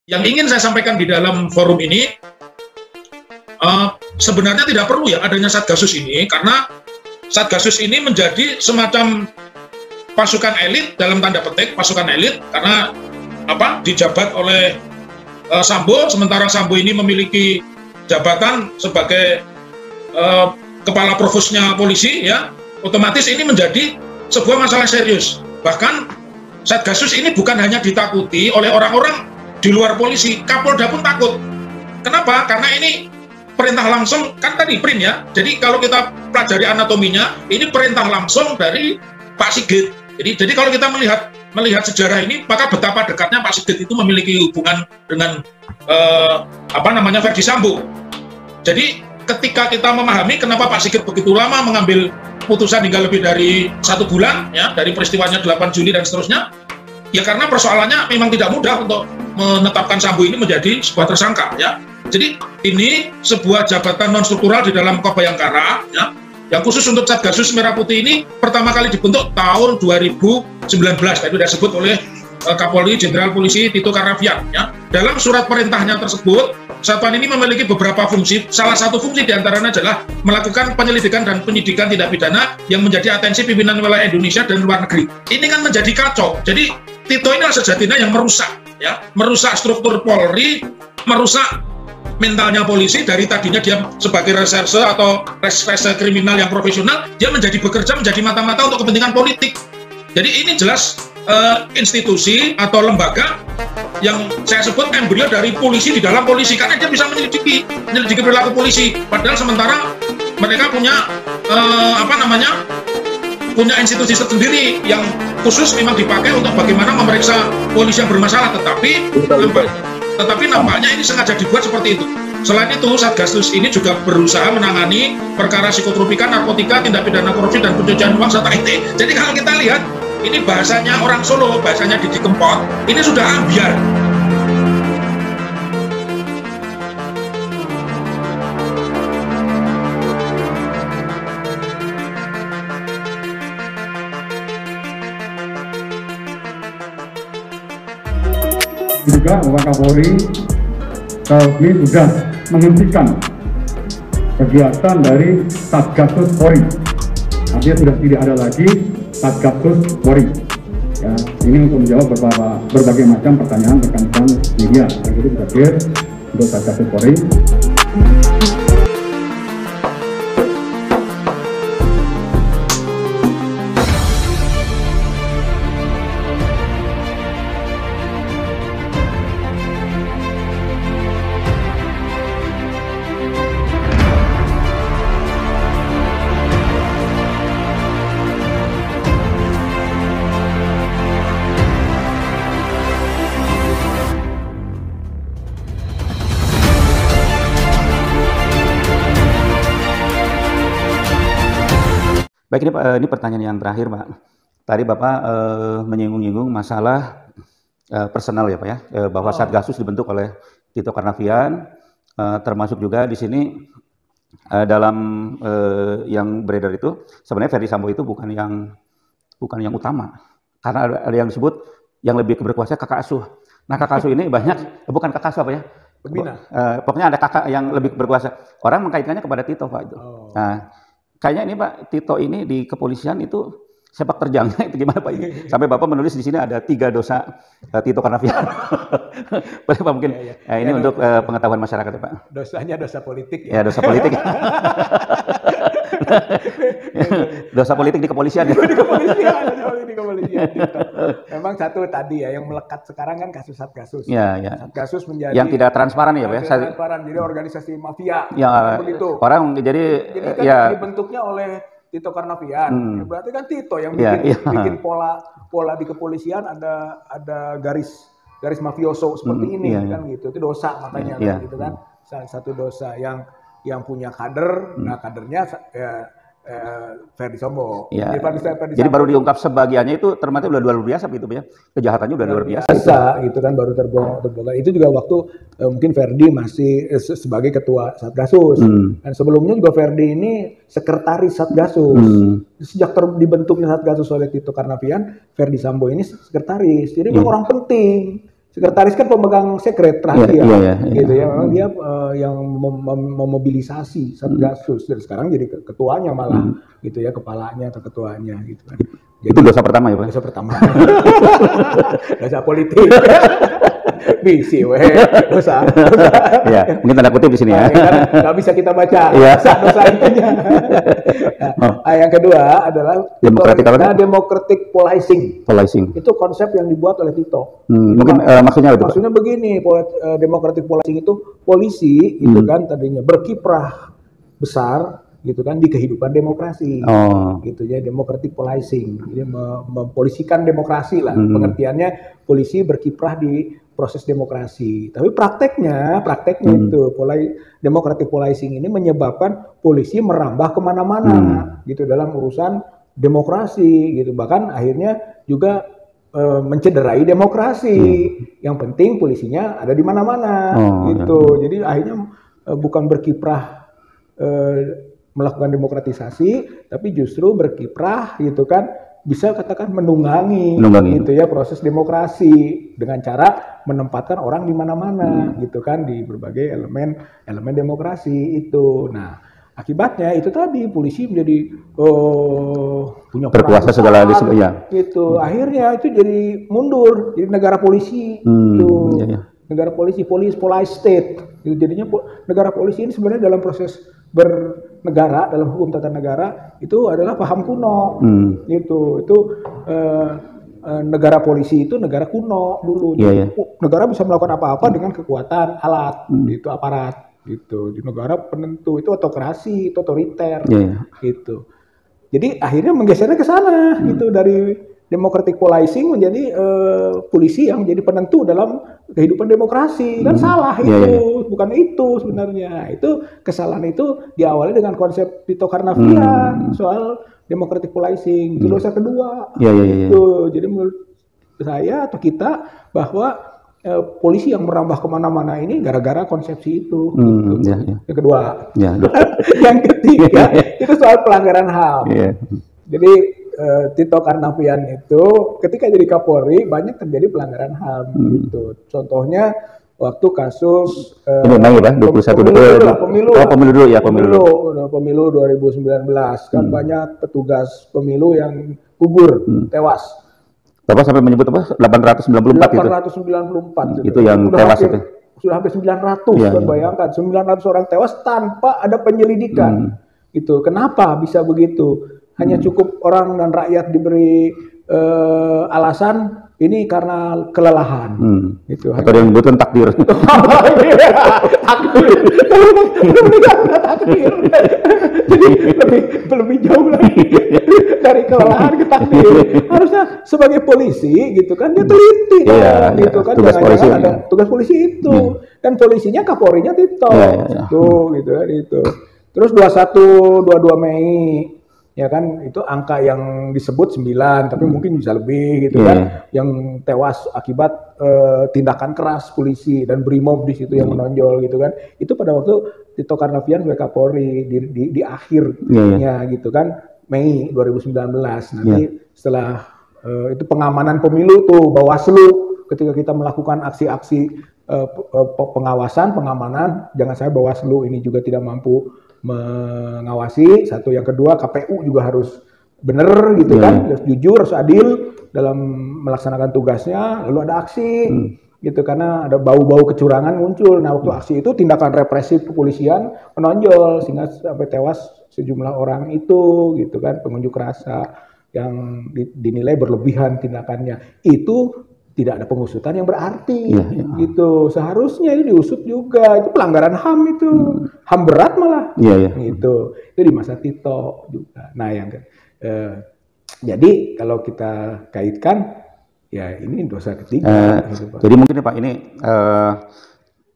Yang ingin saya sampaikan di dalam forum ini, sebenarnya tidak perlu ya adanya Satgasus ini, karena Satgasus ini menjadi semacam pasukan elit, dalam tanda petik pasukan elit, karena dijabat oleh Sambo, sementara Sambo ini memiliki jabatan sebagai kepala provosnya polisi, ya, otomatis ini menjadi sebuah masalah serius. Bahkan Satgasus ini bukan hanya ditakuti oleh orang-orang di luar polisi, Kapolda pun takut. Kenapa? Karena ini perintah langsung, kan tadi PRIN ya, jadi kalau kita pelajari anatominya, ini perintah langsung dari Pak Sigit. Jadi kalau kita melihat sejarah ini, maka betapa dekatnya Pak Sigit itu memiliki hubungan dengan Ferdi Sambo. Jadi ketika kita memahami kenapa Pak Sigit begitu lama mengambil putusan hingga lebih dari 1 bulan, ya, dari peristiwanya 8 Juli dan seterusnya, ya karena persoalannya memang tidak mudah untuk menetapkan Sambo ini menjadi sebuah tersangka, ya. Jadi ini sebuah jabatan non struktural di dalam Kobayangkara, ya, yang khusus untuk Satgasus Merah Putih ini pertama kali dibentuk tahun 2019, tadi sudah disebut oleh Kapolri Jenderal Polisi Tito Karnavian, ya. Dalam surat perintahnya tersebut, satuan ini memiliki beberapa fungsi. Salah satu fungsi diantaranya adalah melakukan penyelidikan dan penyidikan tindak pidana yang menjadi atensi pimpinan wilayah Indonesia dan luar negeri. Ini kan menjadi kacau. Jadi Tito ini sejatinya yang merusak, ya, merusak struktur Polri, merusak mentalnya polisi. Dari tadinya dia sebagai reserse atau reserse kriminal yang profesional, dia bekerja menjadi mata-mata untuk kepentingan politik. Jadi ini jelas institusi atau lembaga yang saya sebut embrio dari polisi di dalam polisi, karena dia bisa menyelidiki perilaku polisi. Padahal sementara mereka punya punya institusi sendiri yang khusus memang dipakai untuk bagaimana memeriksa polisi yang bermasalah, tetapi nampaknya ini sengaja dibuat seperti itu. Selain itu, Satgasus ini juga berusaha menangani perkara psikotropika, narkotika, tindak pidana korupsi, dan pencucian uang serta IT. Jadi kalau kita lihat, ini bahasanya orang Solo, bahasanya Didi Kempot, ini sudah ambiar. Juga Bapak Kapolri saat ini sudah menghentikan kegiatan dari Satgasus Polri. Artinya sudah tidak ada lagi Satgasus Polri. Ya, ini untuk menjawab berbagai macam pertanyaan rekan-rekan media. Yang itu terakhir untuk Satgasus Polri. Baik, ini pertanyaan yang terakhir, Pak. Tadi Bapak menyinggung-nyinggung masalah personal ya, Pak ya, bahwa Satgasus dibentuk oleh Tito Karnavian, termasuk juga di sini dalam yang beredar itu sebenarnya Ferdi Sambo itu bukan yang utama, karena ada yang disebut yang lebih berkuasa kakak asuh. Nah, kakak asuh ini banyak, bukan kakak asuh apa ya? Pembina. Pokoknya ada kakak yang lebih berkuasa. Orang mengkaitkannya kepada Tito, Pak. Itu. Nah, kayaknya ini Pak, Tito ini di kepolisian itu sepak terjangnya itu gimana Pak? Sampai Bapak menulis di sini ada 3 dosa Tito Karnavian. Boleh Pak mungkin ini untuk pengetahuan masyarakat ya Pak. Dosanya dosa politik ya. Ya dosa politik. Dosa politik di kepolisian ya. Di kepolisian. Memang satu tadi ya yang melekat sekarang kan kasus Satgasus. Ya, ya. Satgasus menjadi yang tidak transparan ya Pak ya. Transparan, jadi organisasi mafia. Ya, begitu. Orang jadi kan ya dibentuknya oleh Tito Karnavian. Berarti kan Tito yang bikin pola di kepolisian ada garis mafioso seperti ini kan gitu. Itu dosa makanya kan, gitu kan. Salah satu dosa yang punya kader, nah kadernya Ferdi Sambo. Ya. Jadi baru diungkap sebagiannya itu ternyata udah luar biasa gitu ya. Kejahatannya udah luar biasa. Gitu kan baru terbongkar. Itu juga waktu mungkin Ferdi masih sebagai ketua Satgasus. Dan sebelumnya juga Ferdi ini sekretaris Satgasus. Sejak dibentuknya Satgasus oleh Tito Karnavian, Ferdi Sambo ini sekretaris. Jadi orang penting. Sekretaris kan pemegang sekret rahasia, gitu ya. Memang dia yang memobilisasi Satgasus dan sekarang jadi ketuanya malah, gitu ya, kepalanya atau ketuanya, gitu kan. Jadi, itu dosa pertama ya Pak? Dosa pertama. Dosa politik. Bisi dosa. Ya, mungkin tanda kutip di sini ya. Nggak bisa kita baca dosa intinya. Yang kedua adalah democratic policing. Itu konsep yang dibuat oleh Tito. Mungkin maksudnya itu. Maksudnya begini, democratic policing itu polisi itu kan tadinya berkiprah besar gitu kan di kehidupan demokrasi. Gitu ya, democratic policing. Jadi mempolisikan demokrasi lah. Pengertiannya polisi berkiprah di proses demokrasi. Tapi prakteknya itu democratic policing ini menyebabkan polisi merambah kemana-mana gitu dalam urusan demokrasi gitu. Bahkan akhirnya juga mencederai demokrasi. Yang penting polisinya ada di mana-mana gitu. Jadi akhirnya bukan berkiprah melakukan demokratisasi, tapi justru berkiprah gitu kan, bisa katakan menunggangi gitu ya proses demokrasi dengan cara menempatkan orang di mana-mana gitu kan di berbagai elemen demokrasi itu. Nah, akibatnya itu tadi polisi menjadi punya berkuasa segala gitu. Akhirnya itu jadi mundur, jadi negara polisi itu. Negara polisi, police state. Gitu. Jadinya negara polisi ini sebenarnya dalam proses bernegara, dalam hukum tata negara itu adalah paham kuno. Gitu. Itu negara polisi itu negara kuno dulu. Negara bisa melakukan apa-apa dengan kekuatan alat, itu aparat. Gitu. Di negara penentu itu autokrasi, itu otoriter. Gitu. Jadi akhirnya menggesernya ke sana gitu dari democratic policing menjadi polisi yang menjadi penentu dalam kehidupan demokrasi. Kan salah itu, bukan itu sebenarnya. Itu kesalahan itu diawali dengan konsep Tito Karnavian soal democratic policing. Itu dosa kedua. Itu. Jadi menurut saya atau kita bahwa polisi yang merambah kemana-mana ini gara-gara konsepsi itu. Yang kedua. Yang ketiga itu soal pelanggaran HAM. Jadi Tito Karnavian itu ketika jadi Kapolri banyak terjadi pelanggaran HAM gitu. Contohnya waktu kasus pemilu 2019 kan banyak petugas pemilu yang gugur, tewas. Bapak sampai menyebut apa? 894 itu yang tewas itu. Sudah hampir 900, bayangkan 900 orang tewas tanpa ada penyelidikan. Gitu. Kenapa bisa begitu? Hanya cukup orang dan rakyat diberi alasan ini karena kelelahan. Gitu. Atau yang butuh takdir. Takdir. Takdir. Jadi lebih jauh lagi dari kelelahan ke takdir. Harusnya sebagai polisi gitu kan dia teliti gitu kan. Tugas polisi ada tugas polisi itu. Dan polisinya Kapolrinya Tito. Tuh gitu kan itu. Terus 22 Mei ya kan itu angka yang disebut 9 tapi mungkin bisa lebih gitu kan yang tewas akibat tindakan keras polisi dan BRIMOB di situ yang menonjol gitu kan itu pada waktu Tito Karnavian sebagai Kapolri di akhirnya gitu kan Mei 2019 nanti setelah itu pengamanan pemilu tuh Bawaslu ketika kita melakukan aksi-aksi pengawasan pengamanan jangan sampai Bawaslu ini juga tidak mampu mengawasi satu, yang kedua KPU juga harus benar gitu kan, harus jujur, harus adil dalam melaksanakan tugasnya. Lalu ada aksi gitu karena ada bau-bau kecurangan muncul. Nah waktu aksi itu tindakan represif kepolisian menonjol sehingga sampai tewas sejumlah orang itu gitu kan, pengunjuk rasa yang dinilai berlebihan tindakannya. Itu tidak ada pengusutan yang berarti gitu. Seharusnya ini diusut juga. Itu pelanggaran HAM itu. HAM berat malah. Gitu. Itu di masa Tito juga. Nah, yang jadi kalau kita kaitkan ya ini dosa ketiga gitu, Pak. Jadi mungkin ya Pak ini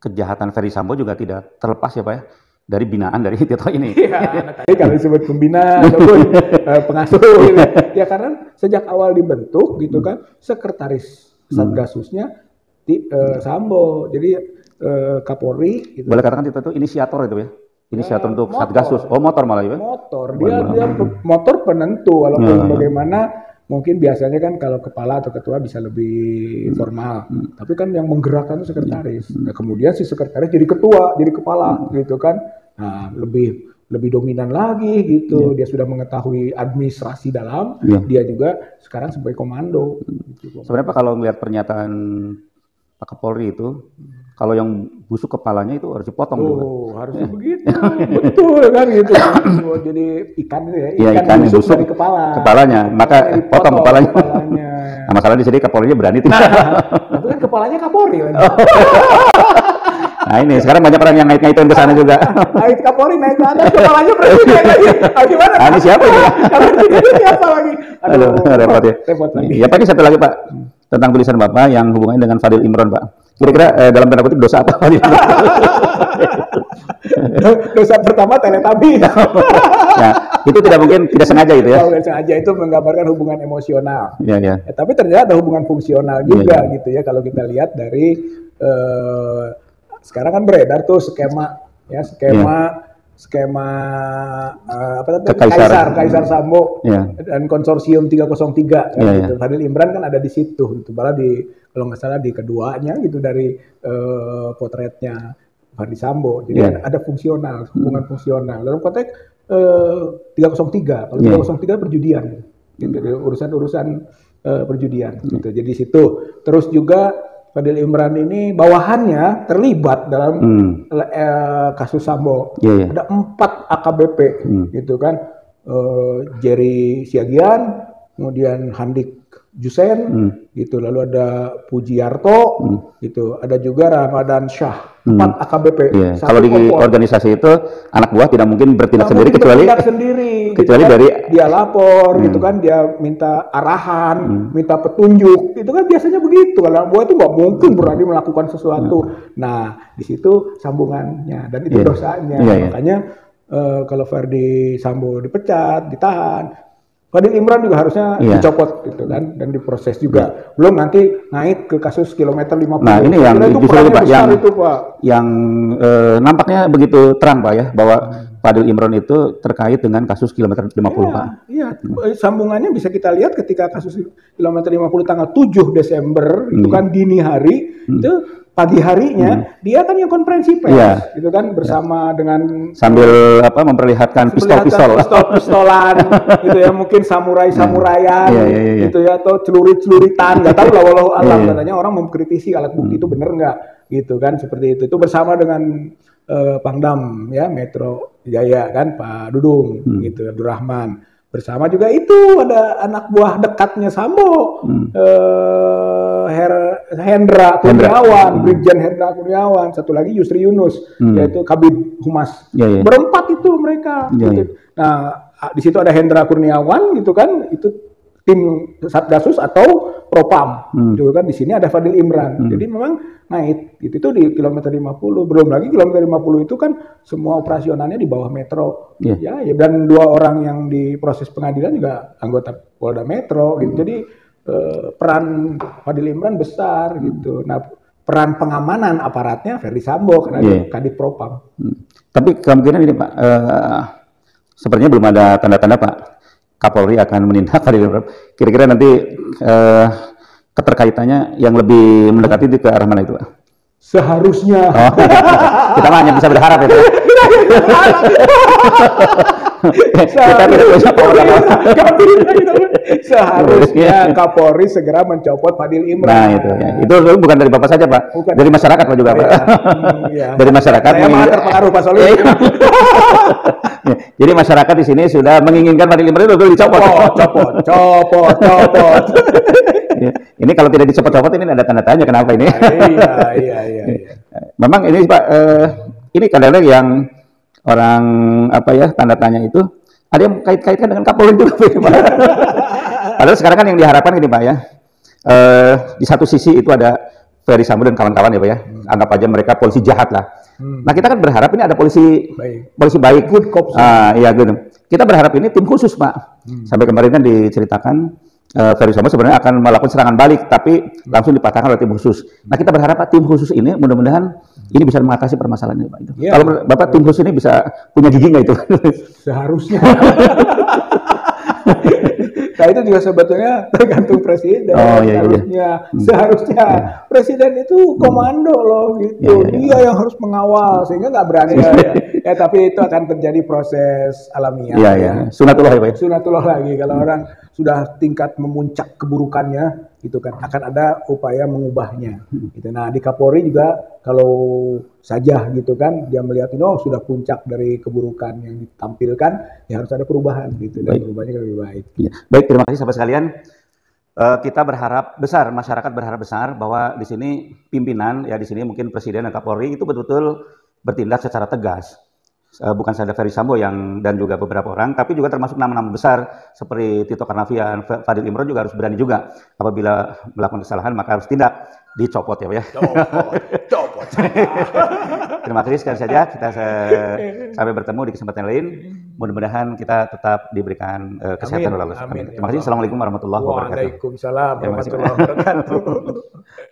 kejahatan Ferry Sambo juga tidak terlepas ya Pak ya dari binaan dari Tito ini. Tadi kalau disebut pembina ataupun pengasuh gitu. Ya karena sejak awal dibentuk gitu kan sekretaris Satgasusnya Sambo, jadi Kapolri. Gitu. Boleh katakan Tito itu inisiator itu ya, inisiator untuk Satgasus. Oh motor malah ya? Motor, dia motor penentu, walaupun bagaimana mungkin biasanya kan kalau kepala atau ketua bisa lebih formal, tapi kan yang menggerakkan itu sekretaris. Nah, kemudian si sekretaris jadi ketua, jadi kepala, gitu kan. Nah, lebih dominan lagi gitu. Dia sudah mengetahui administrasi dalam, dia juga sekarang sebagai komando. Gitu. Sebenarnya Pak, kalau melihat pernyataan Pak Kapolri itu, kalau yang busuk kepalanya itu harus dipotong juga. Harusnya begitu, betul kan gitu. Jadi ikan itu ya, ikan busuk dari kepala. Kepalanya, maka potong kepalanya. Nah, masalah di sini Kapolrinya berani tidak. Tapi kan kepalanya Kapolri kan. Nah ini sekarang banyak orang yang ngait-ngaitin ke sana juga. Ngait Kapolri naik ke atas, kepalanya presiden lagi. Gimana? Ini siapa ini? Siapa lagi? Aduh, repot ya. Repot lagi. Ya Pak, ini satu lagi Pak, tentang tulisan Bapak yang hubungannya dengan Fadil Imron Pak. Kira-kira dalam tanda kutip dosa apa? Dosa pertama teletabi. Ya, itu tidak mungkin tidak sengaja gitu ya? Tidak sengaja, itu menggambarkan hubungan emosional. Iya. Tapi ternyata ada hubungan fungsional juga gitu ya, kalau kita lihat dari sekarang kan beredar tuh skema Kaisar Sambo dan konsorsium 303 kan, gitu. Fadil Imran kan ada di situ, gitu. Malah kalau nggak salah di keduanya gitu dari potretnya Fadil Sambo. Jadi ada fungsional, hubungan fungsional dalam konteks 303. Kalau 303 perjudian, gitu. Urusan perjudian, gitu. Jadi situ. Terus juga Fadil Imran ini bawahannya terlibat dalam kasus Sambo. Ada 4 AKBP, gitu kan. Jerry Siagian, kemudian Handik Jusen, gitu. Lalu ada Pujiarto, gitu. Ada juga Ramadan Syah. 4 AKBP. Kalau di organisasi itu anak buah tidak mungkin bertindak sendiri kecuali gitu kan, dia lapor, gitu kan, dia minta arahan, minta petunjuk, itu kan biasanya begitu. Kalau anak buah itu nggak mungkin berani melakukan sesuatu. Nah, di situ sambungannya dan itu dosanya. Makanya kalau Ferdi Sambo dipecat, ditahan, Fadil Imran juga harusnya dicopot gitu kan, dan diproses juga. Belum nanti naik ke kasus kilometer 50. Nah, ini yang justru Pak, yang nampaknya begitu terang Pak ya, bahwa Fadil Imran itu terkait dengan kasus kilometer 50 Pak. Iya, sambungannya bisa kita lihat ketika kasus kilometer 50 tanggal 7 Desember itu kan dini hari, itu pagi harinya dia kan yang konferensi pers, gitu kan, bersama dengan sambil memperlihatkan pistol-pistolan, gitu ya, mungkin samuraian, gitu ya, atau celurit-celuritan, nggak tahu lah, walau alam. Katanya orang mengkritisi alat bukti itu bener nggak, gitu kan, seperti itu. Itu bersama dengan Pangdam ya Metro Jaya kan, Pak Dudung, gitu, Abdurrahman. Bersama juga itu ada anak buah dekatnya Sambo, Hendra Kurniawan, Brigjen Hendra Kurniawan, satu lagi Yusri Yunus, yaitu Kabid Humas. Berempat itu mereka. Gitu. Nah, di situ ada Hendra Kurniawan, gitu kan, itu tim Satgasus atau Propam, gitu kan. Di sini ada Fadil Imran. Jadi memang naik, gitu. Itu di kilometer 50. Belum lagi kilometer 50 itu kan semua operasionalnya di bawah Metro. Dan 2 orang yang di proses pengadilan juga anggota Polda Metro, gitu. Jadi peran Fadil Imran besar, gitu. Nah, peran pengamanan aparatnya Ferdi Sambo karena dia Kadif Propam. Tapi kemungkinan ini Pak, sepertinya belum ada tanda-tanda Pak Kapolri akan menindak Fadil Imran. Kira-kira nanti keterkaitannya yang lebih mendekati ke arah mana itu Pak? Seharusnya. Kita hanya bisa berharap ya Pak. Kita tidak punya seharusnya Kapolri segera mencopot Fadil Imran. Nah itu bukan dari Bapak saja Pak, dari masyarakat Pak juga Pak. Dari masyarakat. Saya malah terpengaruh Pak Soli. Jadi masyarakat di sini sudah menginginkan Fadil Imran itu dicopot. Copot. Ini kalau tidak dicopot-copot ini ada tanda tanya kenapa ini? Iya. Memang ini Pak, ini kadang-kadang yang orang tanda tanya itu ada yang kait-kaitkan dengan Kapolri juga Pak. Padahal sekarang kan yang diharapkan ini Pak ya, di satu sisi itu ada Ferdi Sambo dan kawan-kawan ya Pak ya, anggap aja mereka polisi jahat lah. Nah kita kan berharap ini ada polisi baik, good cops. Good. Kita berharap ini tim khusus Pak. Sampai kemarin kan diceritakan Ferdi Sambo sebenarnya akan melakukan serangan balik, tapi langsung dipatahkan oleh tim khusus. Nah kita berharap Pak, tim khusus ini mudah-mudahan ini bisa mengatasi permasalahan ini Pak. Kalau Bapak tim khusus ini bisa punya gigi nggak itu? Seharusnya. itu juga sebetulnya tergantung presiden. Seharusnya presiden itu komando loh gitu. Dia yang harus mengawal sehingga nggak berani ya. Tapi itu akan terjadi proses alamiah. Sunatullah ya Pak. Sunatullah lagi kalau orang sudah tingkat memuncak keburukannya itu kan akan ada upaya mengubahnya. Gitu. Nah di Kapolri juga kalau saja gitu kan dia melihat ini sudah puncak dari keburukan yang ditampilkan ya harus ada perubahan gitu dan perubahannya lebih baik. Baik, terima kasih sahabat sekalian. Kita berharap besar, masyarakat berharap besar bahwa di sini pimpinan ya di sini mungkin Presiden dan Kapolri itu betul-betul bertindak secara tegas. Bukan saja Ferry Sambo dan juga beberapa orang, tapi juga termasuk nama-nama besar seperti Tito Karnavian, Fadil Imron juga harus berani juga apabila melakukan kesalahan maka harus tindak, dicopot ya Pak ya. Copot. Terima kasih sekali saja, kita sampai bertemu di kesempatan lain. Mudah-mudahan kita tetap diberikan kesehatan oleh Allah. Terima kasih. Assalamualaikum warahmatullahi wabarakatuh. Waalaikumsalam warahmatullahi wabarakatuh.